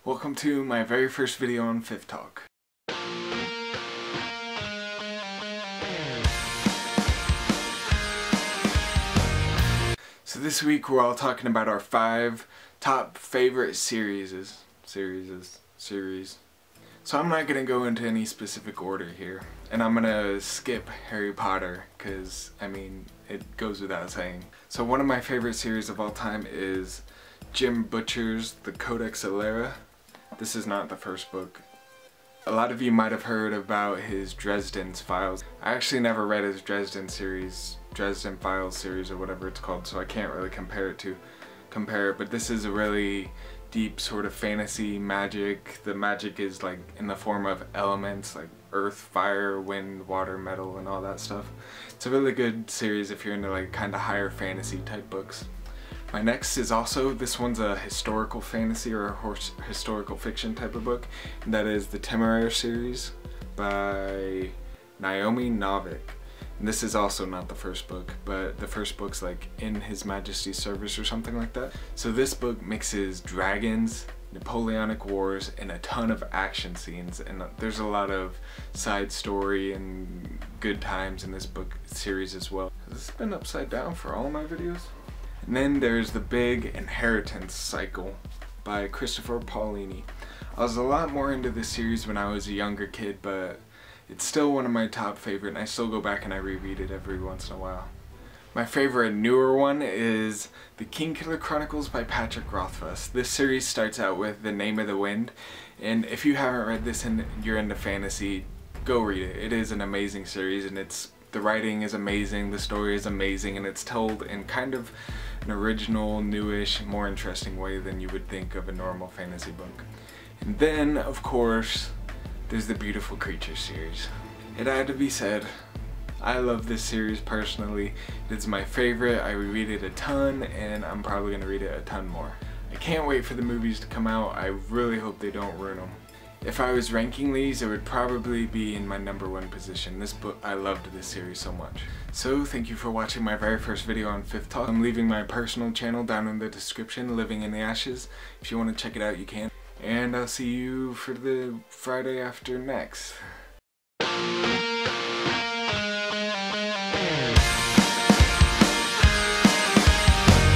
Welcome to my very first video on Fifth Talk. So this week we're all talking about our 5 top favorite series. So I'm not going to go into any specific order here. And I'm going to skip Harry Potter because, I mean, it goes without saying. So one of my favorite series of all time is Jim Butcher's The Codex Alera. This is not the first book. A lot of you might have heard about his Dresden Files. I actually never read his Dresden Files series or whatever it's called, so I can't really compare it, but this is a really deep sort of fantasy magic. The magic is like in the form of elements like earth, fire, wind, water, metal, and all that stuff. It's a really good series if you're into like kind of higher fantasy type books. My next is also, this one's a historical fantasy or a historical fiction type of book, and that is the Temeraire series by Naomi Novik. And this is also not the first book, but the first book's like In His Majesty's Service or something like that. So this book mixes dragons, Napoleonic Wars, and a ton of action scenes, and there's a lot of side story and good times in this book series as well. Has this been upside down for all of my videos? And then there's The Big Inheritance Cycle by Christopher Paolini. I was a lot more into this series when I was a younger kid, but it's still one of my top favorite, and I still go back and I reread it every once in a while. My favorite newer one is The Kingkiller Chronicles by Patrick Rothfuss. This series starts out with The Name of the Wind, and if you haven't read this and you're into fantasy, go read it. It is an amazing series, and the writing is amazing, the story is amazing, and it's told in kind of an original, newish, more interesting way than you would think of a normal fantasy book. And then, of course, there's the Beautiful Creatures series. It had to be said, I love this series personally. It's my favorite, I reread it a ton, and I'm probably going to read it a ton more. I can't wait for the movies to come out. I really hope they don't ruin them. If I was ranking these, it would probably be in my #1 position. This book, I loved this series so much. So thank you for watching my very first video on Fifth Talk. I'm leaving my personal channel down in the description, Living in the Ashes. If you want to check it out, you can. And I'll see you for the Friday after next.